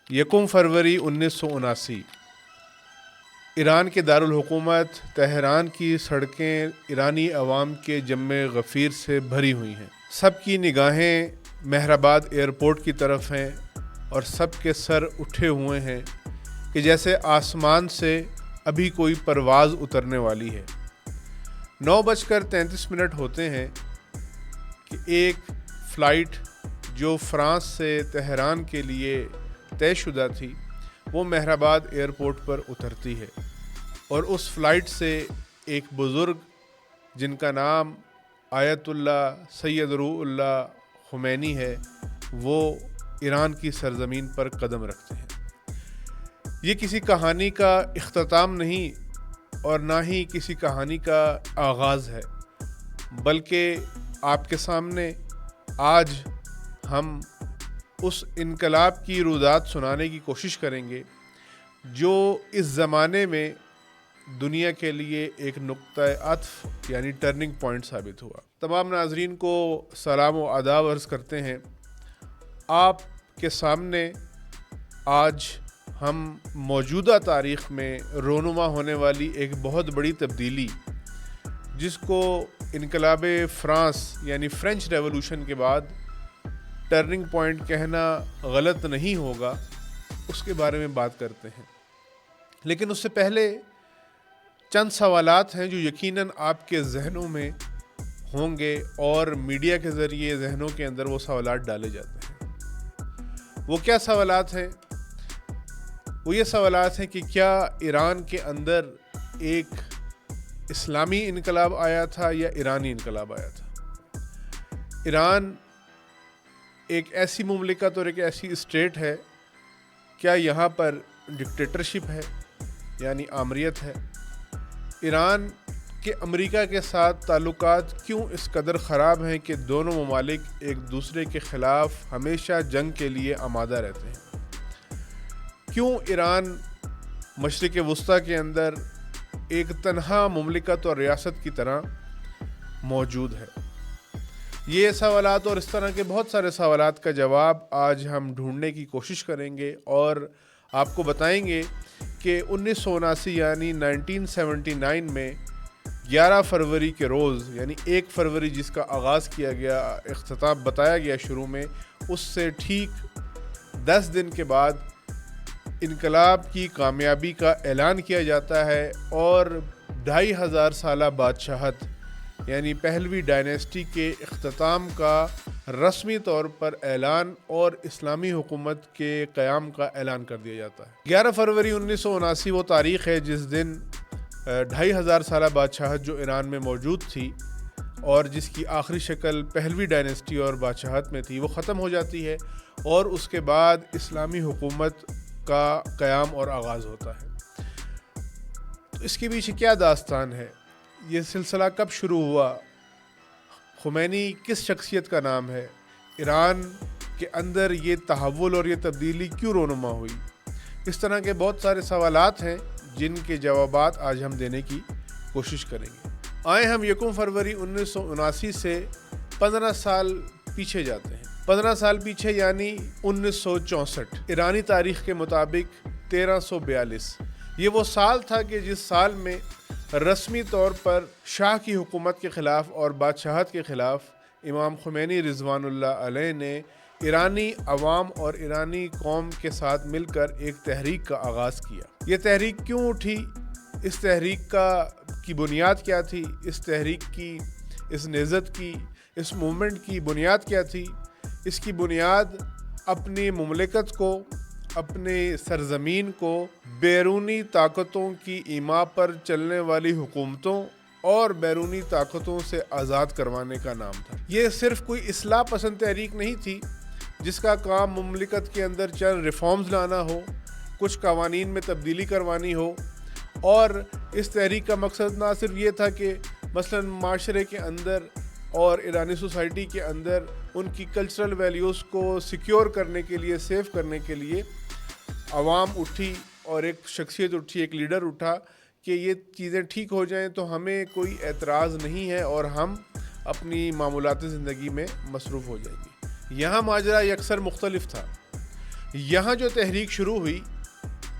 یکم فروری 1979 ایران کے دارالحکومت تہران کی سڑکیں ایرانی عوام کے جم غفیر سے بھری ہوئی ہیں۔ سب کی نگاہیں مہرآباد ایئرپورٹ کی طرف ہیں اور سب کے سر اٹھے ہوئے ہیں کہ جیسے آسمان سے ابھی کوئی پرواز اترنے والی ہے۔ 9:33 ہوتے ہیں کہ ایک فلائٹ جو فرانس سے تہران کے لیے طے شدہ تھی وہ مہرآباد ایئرپورٹ پر اترتی ہے، اور اس فلائٹ سے ایک بزرگ جن کا نام آیت اللہ سید روح اللہ خمینی ہے وہ ایران کی سرزمین پر قدم رکھتے ہیں۔ یہ کسی کہانی کا اختتام نہیں اور نہ ہی کسی کہانی کا آغاز ہے، بلکہ آپ کے سامنے آج ہم اس انقلاب کی رودات سنانے کی کوشش کریں گے جو اس زمانے میں دنیا کے لیے ایک نقطہ عطف یعنی ٹرننگ پوائنٹ ثابت ہوا۔ تمام ناظرین کو سلام و آداب عرض کرتے ہیں۔ آپ کے سامنے آج ہم موجودہ تاریخ میں رونما ہونے والی ایک بہت بڑی تبدیلی، جس کو انقلاب فرانس یعنی فرینچ ریولوشن کے بعد ٹرننگ پوائنٹ کہنا غلط نہیں ہوگا، اس کے بارے میں بات کرتے ہیں۔ لیکن اس سے پہلے چند سوالات ہیں جو یقیناً آپ کے ذہنوں میں ہوں گے اور میڈیا کے ذریعے ذہنوں کے اندر وہ سوالات ڈالے جاتے ہیں۔ وہ کیا سوالات ہیں؟ وہ یہ سوالات ہیں کہ کیا ایران کے اندر ایک اسلامی انقلاب آیا تھا یا ایرانی انقلاب آیا تھا؟ ایران ایک ایسی مملکت اور ایک ایسی اسٹیٹ ہے، کیا یہاں پر ڈکٹیٹرشپ ہے یعنی آمریت ہے؟ ایران کے امریکہ کے ساتھ تعلقات کیوں اس قدر خراب ہیں کہ دونوں ممالک ایک دوسرے کے خلاف ہمیشہ جنگ کے لیے آمادہ رہتے ہیں؟ کیوں ایران مشرق وسطیٰ کے اندر ایک تنہا مملکت اور ریاست کی طرح موجود ہے؟ یہ سوالات اور اس طرح کے بہت سارے سوالات کا جواب آج ہم ڈھونڈنے کی کوشش کریں گے اور آپ کو بتائیں گے کہ 1979 یعنی 1979 میں 11 فروری کے روز یعنی 1 فروری جس کا آغاز کیا گیا، اختتام بتایا گیا شروع میں، اس سے ٹھیک 10 دن کے بعد انقلاب کی کامیابی کا اعلان کیا جاتا ہے اور 2500 سالہ بادشاہت یعنی پہلوی ڈائنیسٹی کے اختتام کا رسمی طور پر اعلان اور اسلامی حکومت کے قیام کا اعلان کر دیا جاتا ہے۔ 11 فروری 1979 وہ تاریخ ہے جس دن 2500 سالہ بادشاہت جو ایران میں موجود تھی اور جس کی آخری شکل پہلوی ڈائنیسٹی اور بادشاہت میں تھی وہ ختم ہو جاتی ہے، اور اس کے بعد اسلامی حکومت کا قیام اور آغاز ہوتا ہے۔ تو اس کے پیچھے کیا داستان ہے؟ یہ سلسلہ کب شروع ہوا؟ خمینی کس شخصیت کا نام ہے؟ ایران کے اندر یہ تحول اور یہ تبدیلی کیوں رونما ہوئی؟ اس طرح کے بہت سارے سوالات ہیں جن کے جوابات آج ہم دینے کی کوشش کریں گے۔ آئیں ہم 1 فروری 1979 سے 15 سال پیچھے جاتے ہیں۔ 15 سال پیچھے یعنی 1964 ایرانی تاریخ کے مطابق 1342۔ یہ وہ سال تھا کہ جس سال میں رسمی طور پر شاہ کی حکومت کے خلاف اور بادشاہت کے خلاف امام خمینی رضوان اللہ علیہ نے ایرانی عوام اور ایرانی قوم کے ساتھ مل کر ایک تحریک کا آغاز کیا۔ یہ تحریک کیوں اٹھی؟ اس تحریک کی بنیاد کیا تھی؟ اس تحریک کی، اس نہضت کی، اس موومنٹ کی بنیاد کیا تھی؟ اس کی بنیاد اپنی مملکت کو، اپنے سرزمین کو بیرونی طاقتوں کی ایما پر چلنے والی حکومتوں اور بیرونی طاقتوں سے آزاد کروانے کا نام تھا۔ یہ صرف کوئی اصلاح پسند تحریک نہیں تھی جس کا کام مملکت کے اندر چند ریفارمز لانا ہو، کچھ قوانین میں تبدیلی کروانی ہو، اور اس تحریک کا مقصد نہ صرف یہ تھا کہ مثلا معاشرے کے اندر اور ایرانی سوسائٹی کے اندر ان کی کلچرل ویلیوز کو سیکیور کرنے کے لیے، سیف کرنے کے لیے عوام اٹھی اور ایک شخصیت اٹھی، ایک لیڈر اٹھا کہ یہ چیزیں ٹھیک ہو جائیں تو ہمیں کوئی اعتراض نہیں ہے اور ہم اپنی معمولات زندگی میں مصروف ہو جائیں گے۔ یہاں ماجرا یکسر مختلف تھا۔ یہاں جو تحریک شروع ہوئی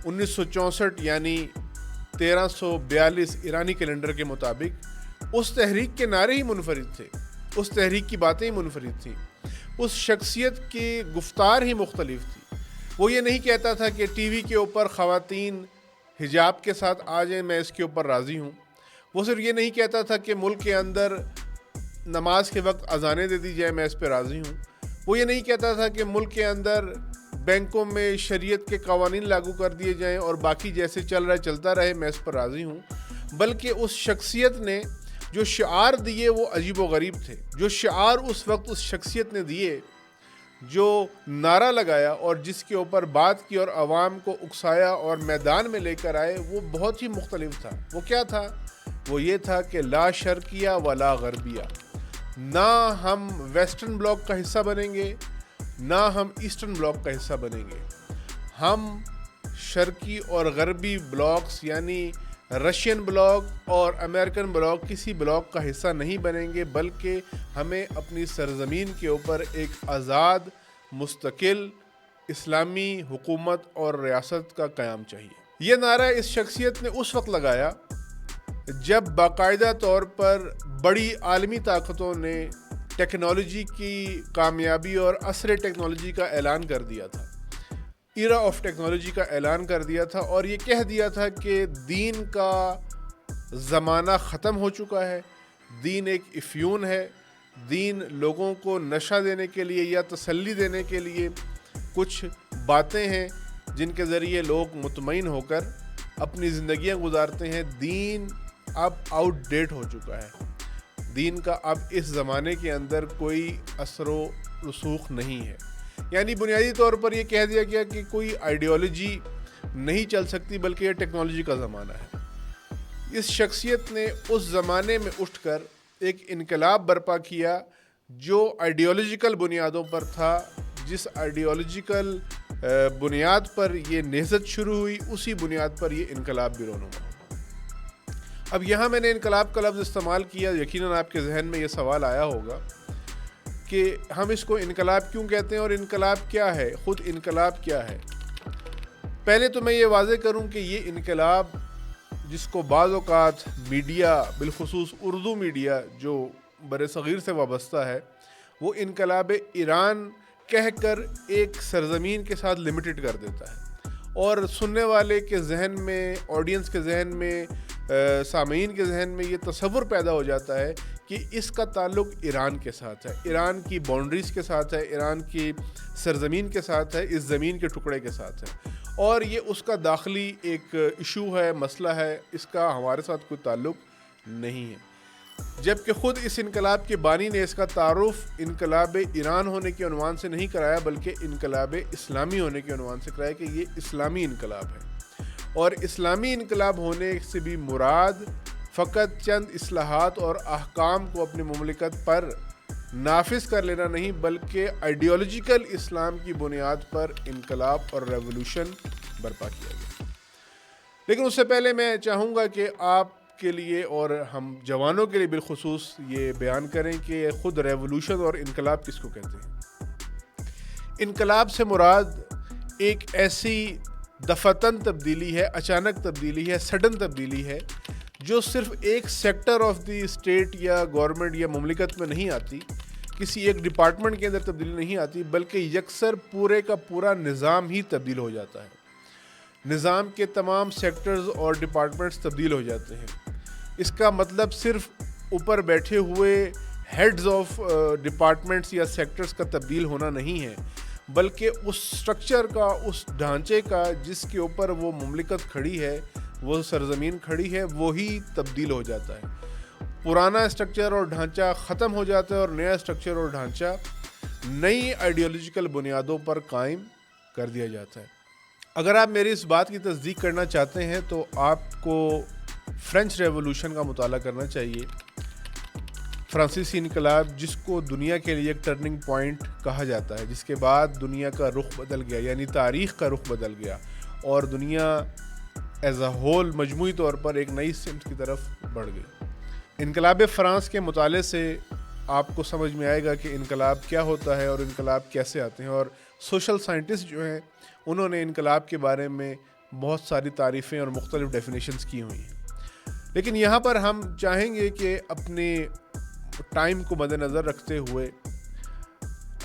1964 یعنی 1342 ایرانی کیلنڈر کے مطابق، اس تحریک کے نعرے ہی منفرد تھے، اس تحریک کی باتیں ہی منفرد تھیں، اس شخصیت کی گفتار ہی مختلف تھی۔ وہ یہ نہیں کہتا تھا کہ ٹی وی کے اوپر خواتین حجاب کے ساتھ آ جائیں، میں اس کے اوپر راضی ہوں۔ وہ صرف یہ نہیں کہتا تھا کہ ملک کے اندر نماز کے وقت اذانیں دے دی جائیں، میں اس پہ راضی ہوں۔ وہ یہ نہیں کہتا تھا کہ ملک کے اندر بینکوں میں شریعت کے قوانین لاگو کر دیے جائیں اور باقی جیسے چل رہا ہے چلتا رہے، میں اس پر راضی ہوں۔ بلکہ اس شخصیت نے جو شعار دیے وہ عجیب و غریب تھے۔ جو شعار اس وقت اس شخصیت نے دیے، جو نعرہ لگایا اور جس کے اوپر بات کی اور عوام کو اکسایا اور میدان میں لے کر آئے، وہ بہت ہی مختلف تھا۔ وہ کیا تھا؟ وہ یہ تھا کہ لا شرقیہ ولا غربیہ، نہ ہم ویسٹرن بلاک کا حصہ بنیں گے، نہ ہم ایسٹرن بلاک کا حصہ بنیں گے۔ ہم شرقی اور غربی بلاکس یعنی رشین بلاک اور امریکن بلاک کسی بلاک کا حصہ نہیں بنیں گے، بلکہ ہمیں اپنی سرزمین کے اوپر ایک آزاد مستقل اسلامی حکومت اور ریاست کا قیام چاہیے۔ یہ نعرہ اس شخصیت نے اس وقت لگایا جب باقاعدہ طور پر بڑی عالمی طاقتوں نے ٹیکنالوجی کی کامیابی اور عصر ٹیکنالوجی کا اعلان کر دیا تھا، ایرا آف ٹیکنالوجی کا اعلان کر دیا تھا، اور یہ کہہ دیا تھا کہ دین کا زمانہ ختم ہو چکا ہے، دین ایک افیون ہے، دین لوگوں کو نشہ دینے کے لیے یا تسلی دینے کے لیے کچھ باتیں ہیں جن کے ذریعے لوگ مطمئن ہو کر اپنی زندگیاں گزارتے ہیں۔ دین اب آؤٹ ڈیٹ ہو چکا ہے، دین کا اب اس زمانے کے اندر کوئی اثر و رسوخ نہیں ہے۔ یعنی بنیادی طور پر یہ کہہ دیا گیا کہ کوئی آئیڈیالوجی نہیں چل سکتی، بلکہ یہ ٹیکنالوجی کا زمانہ ہے۔ اس شخصیت نے اس زمانے میں اٹھ کر ایک انقلاب برپا کیا جو آئیڈیالوجیکل بنیادوں پر تھا۔ جس آئیڈیالوجیکل بنیاد پر یہ نہضت شروع ہوئی، اسی بنیاد پر یہ انقلاب بھی رونما ہوا۔ اب یہاں میں نے انقلاب کا لفظ استعمال کیا، یقیناً آپ کے ذہن میں یہ سوال آیا ہوگا کہ ہم اس کو انقلاب کیوں کہتے ہیں اور انقلاب کیا ہے، خود انقلاب کیا ہے۔ پہلے تو میں یہ واضح کروں کہ یہ انقلاب جس کو بعض اوقات میڈیا، بالخصوص اردو میڈیا جو بر صغیر سے وابستہ ہے، وہ انقلاب ایران کہہ کر ایک سرزمین کے ساتھ لمیٹڈ کر دیتا ہے، اور سننے والے کے ذہن میں، آڈینس کے ذہن میں، سامعین کے ذہن میں یہ تصور پیدا ہو جاتا ہے کہ اس کا تعلق ایران کے ساتھ ہے، ایران کی باؤنڈریز کے ساتھ ہے، ایران کی سرزمین کے ساتھ ہے، اس زمین کے ٹکڑے کے ساتھ ہے، اور یہ اس کا داخلی ایک ایشو ہے، مسئلہ ہے، اس کا ہمارے ساتھ کوئی تعلق نہیں ہے۔ جبکہ خود اس انقلاب کے بانی نے اس کا تعارف انقلاب ایران ہونے کے عنوان سے نہیں کرایا، بلکہ انقلاب اسلامی ہونے کے عنوان سے کرایا کہ یہ اسلامی انقلاب ہے، اور اسلامی انقلاب ہونے سے بھی مراد فقط چند اصلاحات اور احکام کو اپنی مملکت پر نافذ کر لینا نہیں، بلکہ آئیڈیالوجیکل اسلام کی بنیاد پر انقلاب اور ریولوشن برپا کیا گیا۔ لیکن اس سے پہلے میں چاہوں گا کہ آپ کے لیے اور ہم جوانوں کے لیے بالخصوص یہ بیان کریں کہ خود ریولوشن اور انقلاب کس کو کہتے ہیں۔ انقلاب سے مراد ایک ایسی دفعتاً تبدیلی ہے، اچانک تبدیلی ہے، سڈن تبدیلی ہے، جو صرف ایک سیکٹر آف دی اسٹیٹ یا گورنمنٹ یا مملکت میں نہیں آتی، کسی ایک ڈپارٹمنٹ کے اندر تبدیلی نہیں آتی، بلکہ یکسر پورے کا پورا نظام ہی تبدیل ہو جاتا ہے۔ نظام کے تمام سیکٹرز اور ڈپارٹمنٹس تبدیل ہو جاتے ہیں۔ اس کا مطلب صرف اوپر بیٹھے ہوئے ہیڈز آف ڈپارٹمنٹس یا سیکٹرز کا تبدیل ہونا نہیں ہے، بلکہ اس سٹرکچر کا، اس ڈھانچے کا جس کے اوپر وہ مملکت کھڑی ہے، وہ سرزمین کھڑی ہے، وہی تبدیل ہو جاتا ہے۔ پرانا اسٹرکچر اور ڈھانچہ ختم ہو جاتا ہے اور نیا اسٹرکچر اور ڈھانچہ نئی آئیڈیالوجیکل بنیادوں پر قائم کر دیا جاتا ہے۔ اگر آپ میری اس بات کی تصدیق کرنا چاہتے ہیں تو آپ کو فرینچ ریولوشن کا مطالعہ کرنا چاہیے۔ فرانسیسی انقلاب، جس کو دنیا کے لیے ایک ٹرننگ پوائنٹ کہا جاتا ہے، جس کے بعد دنیا کا رخ بدل گیا، یعنی تاریخ کا رخ بدل گیا، اور دنیا ایز اے ہول مجموعی طور پر ایک نئی سمت کی طرف بڑھ گئی۔ انقلاب فرانس کے مطالعے سے آپ کو سمجھ میں آئے گا کہ انقلاب کیا ہوتا ہے اور انقلاب کیسے آتے ہیں، اور سوشل سائنٹسٹ جو ہیں انہوں نے انقلاب کے بارے میں بہت ساری تعریفیں اور مختلف ڈیفینیشنز کی ہوئی ہیں، لیکن یہاں پر ہم چاہیں گے کہ اپنے ٹائم کو مد نظر رکھتے ہوئے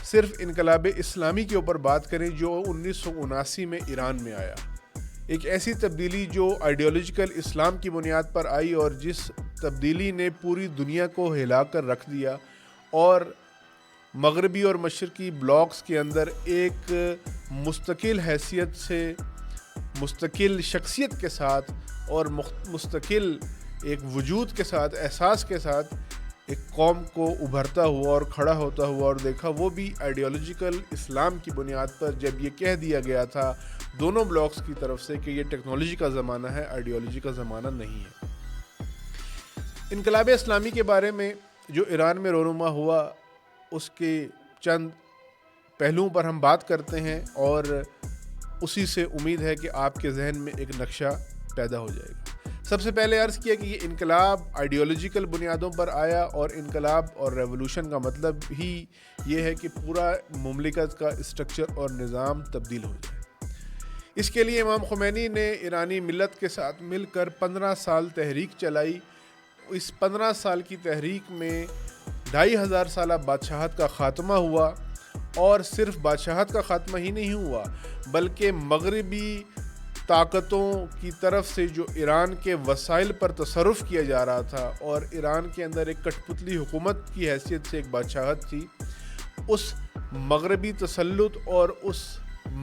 صرف انقلاب اسلامی کے اوپر بات کریں جو 1979 میں ایران میں آیا، ایک ایسی تبدیلی جو آئیڈیالوجیکل اسلام کی بنیاد پر آئی اور جس تبدیلی نے پوری دنیا کو ہلا کر رکھ دیا اور مغربی اور مشرقی بلاکس کے اندر ایک مستقل حیثیت سے، مستقل شخصیت کے ساتھ اور مستقل ایک وجود کے ساتھ، احساس کے ساتھ ایک قوم کو ابھرتا ہوا اور کھڑا ہوتا ہوا اور دیکھا، وہ بھی آئیڈیالوجیکل اسلام کی بنیاد پر، جب یہ کہہ دیا گیا تھا دونوں بلاکس کی طرف سے کہ یہ ٹیکنالوجی کا زمانہ ہے، آئیڈیالوجی کا زمانہ نہیں ہے۔ انقلاب اسلامی کے بارے میں جو ایران میں رونما ہوا اس کے چند پہلوؤں پر ہم بات کرتے ہیں اور اسی سے امید ہے کہ آپ کے ذہن میں ایک نقشہ پیدا ہو جائے گا۔ سب سے پہلے عرض کیا کہ یہ انقلاب آئیڈیالوجیکل بنیادوں پر آیا، اور انقلاب اور ریولوشن کا مطلب ہی یہ ہے کہ پورا مملکت کا اسٹرکچر اور نظام تبدیل ہو جائے۔ اس کے لیے امام خمینی نے ایرانی ملت کے ساتھ مل کر 15 سال تحریک چلائی۔ اس 15 سال کی تحریک میں 2500 سالہ بادشاہت کا خاتمہ ہوا، اور صرف بادشاہت کا خاتمہ ہی نہیں ہوا بلکہ مغربی طاقتوں کی طرف سے جو ایران کے وسائل پر تصرف کیا جا رہا تھا، اور ایران کے اندر ایک کٹ پتلی حکومت کی حیثیت سے ایک بادشاہت تھی، اس مغربی تسلط اور اس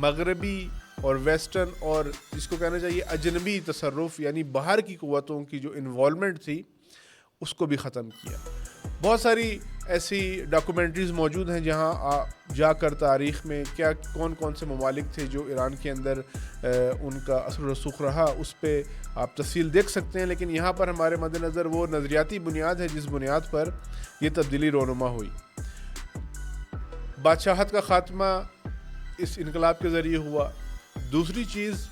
مغربی اور ویسٹرن اور جس کو کہنا چاہیے اجنبی تصرف، یعنی باہر کی قوتوں کی جو انوالومنٹ تھی، اس کو بھی ختم کیا۔ بہت ساری ایسی ڈاکومنٹریز موجود ہیں جہاں جا کر تاریخ میں کیا کون سے ممالک تھے جو ایران کے اندر ان کا اثر و رسوخ رہا، اس پہ آپ تفصیل دیکھ سکتے ہیں، لیکن یہاں پر ہمارے مد نظر وہ نظریاتی بنیاد ہے جس بنیاد پر یہ تبدیلی رونما ہوئی۔ بادشاہت کا خاتمہ اس انقلاب کے ذریعے ہوا۔ دوسری چیز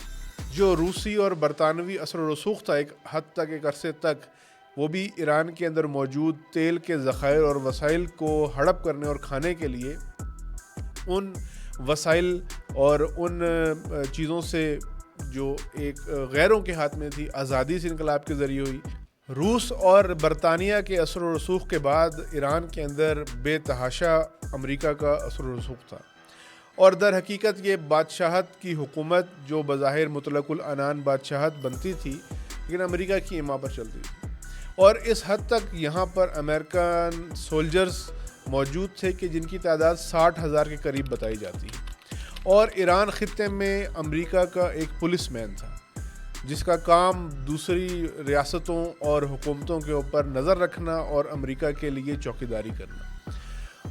جو روسی اور برطانوی اثر و رسوخ تھا ایک حد تک، ایک عرصے تک، وہ بھی ایران کے اندر موجود تیل کے ذخائر اور وسائل کو ہڑپ کرنے اور کھانے کے لیے ان وسائل اور ان چیزوں سے جو ایک غیروں کے ہاتھ میں تھی، آزادی سے انقلاب کے ذریعے ہوئی۔ روس اور برطانیہ کے اثر و رسوخ کے بعد ایران کے اندر بے تحاشا امریکہ کا اثر و رسوخ تھا، اور در حقیقت یہ بادشاہت کی حکومت جو بظاہر مطلق العنان بادشاہت بنتی تھی لیکن امریکہ کی ایما پر چلتی تھی، اور اس حد تک یہاں پر امریکن سولجرز موجود تھے کہ جن کی تعداد 60,000 کے قریب بتائی جاتی ہے، اور ایران خطے میں امریکہ کا ایک پولیس مین تھا جس کا کام دوسری ریاستوں اور حکومتوں کے اوپر نظر رکھنا اور امریکہ کے لیے چوکیداری کرنا،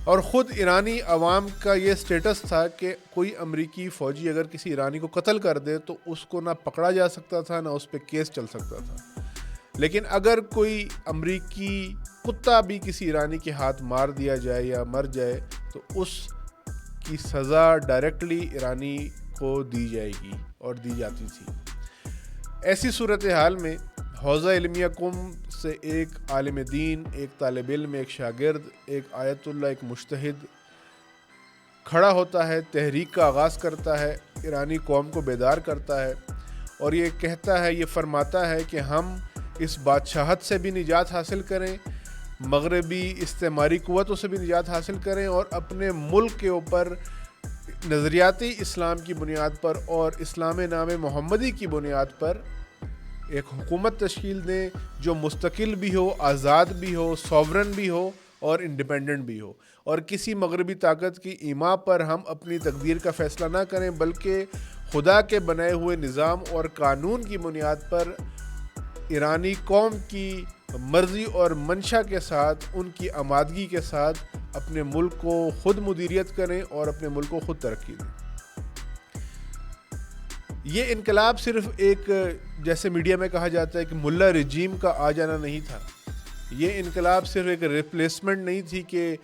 اور خود ایرانی عوام کا یہ سٹیٹس تھا کہ کوئی امریکی فوجی اگر کسی ایرانی کو قتل کر دے تو اس کو نہ پکڑا جا سکتا تھا نہ اس پہ کیس چل سکتا تھا، لیکن اگر کوئی امریکی کتا بھی کسی ایرانی کے ہاتھ مار دیا جائے یا مر جائے تو اس کی سزا ڈائریکٹلی ایرانی کو دی جائے گی اور دی جاتی تھی۔ ایسی صورتحال میں حوزہ علمیہ قم سے ایک عالم دین، ایک طالب علم، ایک شاگرد، ایک آیت اللہ، ایک مجتہد کھڑا ہوتا ہے، تحریک کا آغاز کرتا ہے، ایرانی قوم کو بیدار کرتا ہے، اور یہ کہتا ہے، یہ فرماتا ہے کہ ہم اس بادشاہت سے بھی نجات حاصل کریں، مغربی استعماری قوتوں سے بھی نجات حاصل کریں، اور اپنے ملک کے اوپر نظریاتی اسلام کی بنیاد پر اور اسلام نام محمدی کی بنیاد پر ایک حکومت تشکیل دیں جو مستقل بھی ہو، آزاد بھی ہو، سوورن بھی ہو اور انڈیپینڈنٹ بھی ہو، اور کسی مغربی طاقت کی ایما پر ہم اپنی تقدیر کا فیصلہ نہ کریں بلکہ خدا کے بنائے ہوئے نظام اور قانون کی بنیاد پر ایرانی قوم کی مرضی اور منشا کے ساتھ، ان کی آمادگی کے ساتھ اپنے ملک کو خود مدیریت کریں اور اپنے ملک کو خود ترقی دیں۔ یہ انقلاب صرف ایک، جیسے میڈیا میں کہا جاتا ہے کہ ملا رجیم کا آ جانا نہیں تھا، یہ انقلاب صرف ایک ریپلیسمنٹ نہیں تھی کہ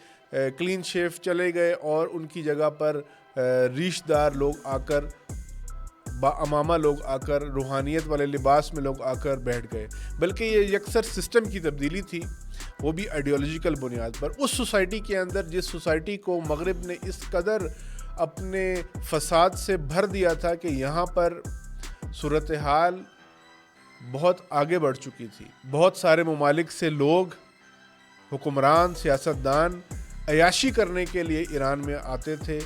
کلین شیف چلے گئے اور ان کی جگہ پر ریش دار لوگ آ کر، با امامہ لوگ آ کر، روحانیت والے لباس میں لوگ آ کر بیٹھ گئے، بلکہ یہ یکسر سسٹم کی تبدیلی تھی، وہ بھی آئیڈیالوجیکل بنیاد پر۔ اس سوسائٹی کے اندر جس سوسائٹی کو مغرب نے اس قدر اپنے فساد سے بھر دیا تھا کہ یہاں پر صورتحال بہت آگے بڑھ چکی تھی. بہت سارے ممالک سے لوگ، حکمران، سیاستدان عیاشی کرنے کے لیے ایران میں آتے تھے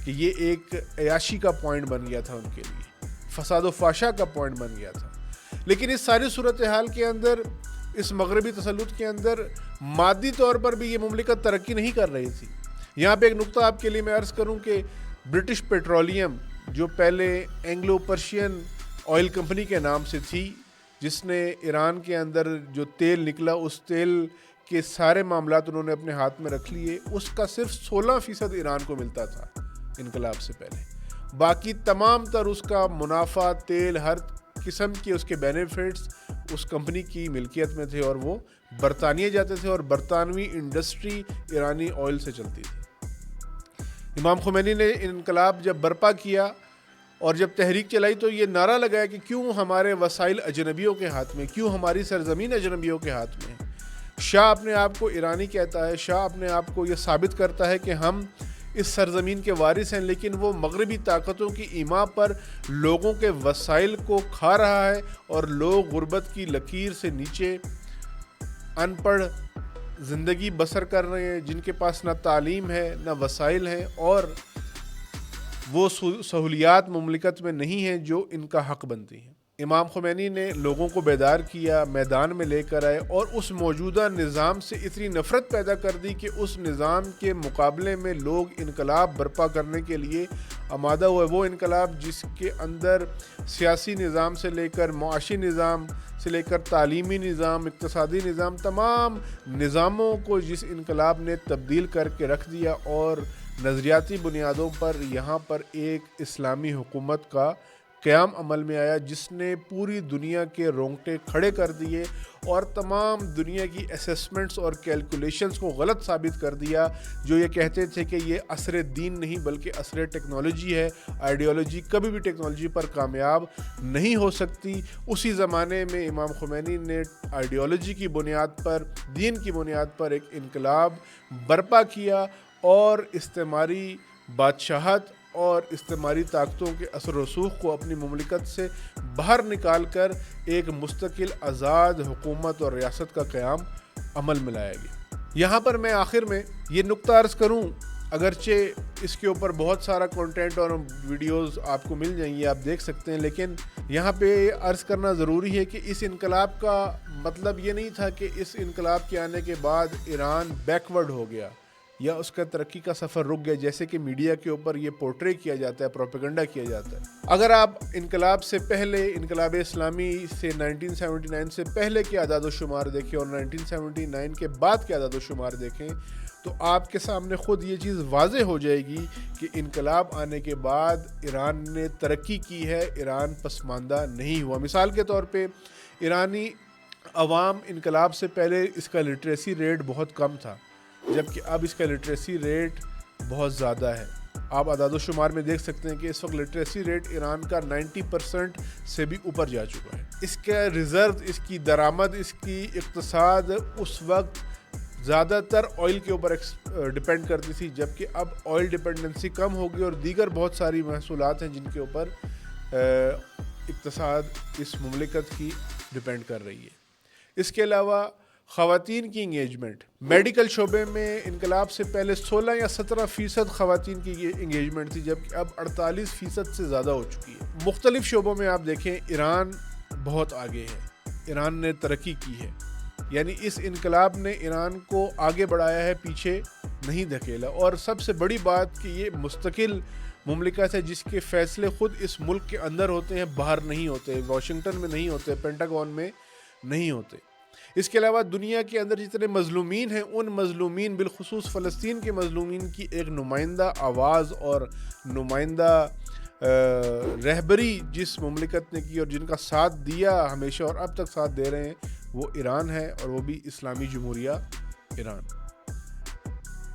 کہ یہ ایک عیاشی کا پوائنٹ بن گیا تھا ان کے لیے، فساد و فحشا کا پوائنٹ بن گیا تھا. لیکن اس ساری صورتحال کے اندر، اس مغربی تسلط کے اندر مادی طور پر بھی یہ مملکت ترقی نہیں کر رہی تھی. یہاں پہ ایک نقطہ آپ کے لیے میں عرض کروں کہ برٹش پیٹرولیم، جو پہلے اینگلو پرشین آئل کمپنی کے نام سے تھی، جس نے ایران کے اندر جو تیل نکلا اس تیل کے سارے معاملات انہوں نے اپنے ہاتھ میں رکھ لیے، اس کا صرف 16% ایران کو ملتا تھا انقلاب سے پہلے. باقی تمام تر اس کا منافع، تیل، ہر قسم کے اس کے بینیفٹس اس کمپنی کی ملکیت میں تھے، اور وہ برطانیہ جاتے تھے، اور برطانوی انڈسٹری ایرانی آئل سے چلتی تھی. امام خمینی نے انقلاب جب برپا کیا اور جب تحریک چلائی تو یہ نعرہ لگایا کہ کیوں ہمارے وسائل اجنبیوں کے ہاتھ میں، کیوں ہماری سرزمین اجنبیوں کے ہاتھ میں. شاہ اپنے آپ کو ایرانی کہتا ہے، شاہ اپنے آپ کو یہ ثابت کرتا ہے کہ ہم اس سرزمین کے وارث ہیں، لیکن وہ مغربی طاقتوں کی ایما پر لوگوں کے وسائل کو کھا رہا ہے، اور لوگ غربت کی لکیر سے نیچے ان پڑھ زندگی بسر کر رہے ہیں، جن کے پاس نہ تعلیم ہے، نہ وسائل ہیں، اور وہ سہولیات مملکت میں نہیں ہیں جو ان کا حق بنتی ہیں. امام خمینی نے لوگوں کو بیدار کیا، میدان میں لے کر آئے، اور اس موجودہ نظام سے اتنی نفرت پیدا کر دی کہ اس نظام کے مقابلے میں لوگ انقلاب برپا کرنے کے لیے آمادہ ہوئے. وہ انقلاب جس کے اندر سیاسی نظام سے لے کر معاشی نظام سے لے کر تعلیمی نظام، اقتصادی نظام، تمام نظاموں کو جس انقلاب نے تبدیل کر کے رکھ دیا، اور نظریاتی بنیادوں پر یہاں پر ایک اسلامی حکومت کا قیام عمل میں آیا، جس نے پوری دنیا کے رونگٹے کھڑے کر دیے اور تمام دنیا کی اسیسمنٹس اور کیلکولیشنز کو غلط ثابت کر دیا، جو یہ کہتے تھے کہ یہ عصر دین نہیں بلکہ عصر ٹیکنالوجی ہے، آئیڈیالوجی کبھی بھی ٹیکنالوجی پر کامیاب نہیں ہو سکتی. اسی زمانے میں امام خمینی نے آئیڈیالوجی کی بنیاد پر، دین کی بنیاد پر ایک انقلاب برپا کیا، اور استعماری بادشاہت اور استعماری طاقتوں کے اثر و رسوخ کو اپنی مملکت سے باہر نکال کر ایک مستقل آزاد حکومت اور ریاست کا قیام عمل میں لایا گیا. یہاں پر میں آخر میں یہ نقطہ عرض کروں، اگرچہ اس کے اوپر بہت سارا کنٹینٹ اور ویڈیوز آپ کو مل جائیں گی، آپ دیکھ سکتے ہیں، لیکن یہاں پہ عرض کرنا ضروری ہے کہ اس انقلاب کا مطلب یہ نہیں تھا کہ اس انقلاب کے آنے کے بعد ایران بیکورڈ ہو گیا یا اس کا ترقی کا سفر رک گیا، جیسے کہ میڈیا کے اوپر یہ پورٹرے کیا جاتا ہے، پروپیگنڈا کیا جاتا ہے. اگر آپ انقلاب سے پہلے، انقلاب اسلامی سے 1979 سے پہلے کے اعداد و شمار دیکھیں اور 1979 کے بعد کے اعداد و شمار دیکھیں تو آپ کے سامنے خود یہ چیز واضح ہو جائے گی کہ انقلاب آنے کے بعد ایران نے ترقی کی ہے، ایران پسماندہ نہیں ہوا. مثال کے طور پہ ایرانی عوام انقلاب سے پہلے اس کا لٹریسی ریٹ بہت کم تھا، جبکہ اب اس کا لٹریسی ریٹ بہت زیادہ ہے. آپ اعداد و شمار میں دیکھ سکتے ہیں کہ اس وقت لٹریسی ریٹ ایران کا 90% سے بھی اوپر جا چکا ہے. اس کا ریزرو، اس کی درآمد، اس کی اقتصاد اس وقت زیادہ تر آئل کے اوپر ڈپینڈ کرتی تھی، جبکہ اب آئل ڈپینڈنسی کم ہوگی اور دیگر بہت ساری محصولات ہیں جن کے اوپر اقتصاد اس مملکت کی ڈپینڈ کر رہی ہے. اس کے علاوہ خواتین کی انگیجمنٹ، میڈیکل شعبے میں انقلاب سے پہلے 16 یا 17% خواتین کی انگیجمنٹ تھی، جبکہ اب 48% سے زیادہ ہو چکی ہے. مختلف شعبوں میں آپ دیکھیں ایران بہت آگے ہے، ایران نے ترقی کی ہے. یعنی اس انقلاب نے ایران کو آگے بڑھایا ہے، پیچھے نہیں دھکیلا. اور سب سے بڑی بات کہ یہ مستقل مملکت ہے جس کے فیصلے خود اس ملک کے اندر ہوتے ہیں، باہر نہیں ہوتے، واشنگٹن میں نہیں ہوتے، پینٹاگون میں نہیں ہوتے. اس کے علاوہ دنیا کے اندر جتنے مظلومین ہیں، ان مظلومین بالخصوص فلسطین کے مظلومین کی ایک نمائندہ آواز اور نمائندہ رہبری جس مملکت نے کی اور جن کا ساتھ دیا ہمیشہ اور اب تک ساتھ دے رہے ہیں، وہ ایران ہے، اور وہ بھی اسلامی جمہوریہ ایران.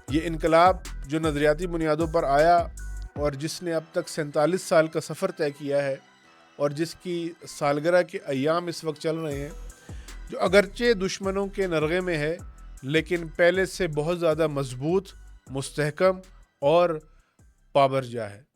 یہ انقلاب جو نظریاتی بنیادوں پر آیا اور جس نے اب تک 47 سال کا سفر طے کیا ہے، اور جس کی سالگرہ کے ایام اس وقت چل رہے ہیں، جو اگرچہ دشمنوں کے نرغے میں ہے لیکن پہلے سے بہت زیادہ مضبوط، مستحکم اور پابرجا ہے۔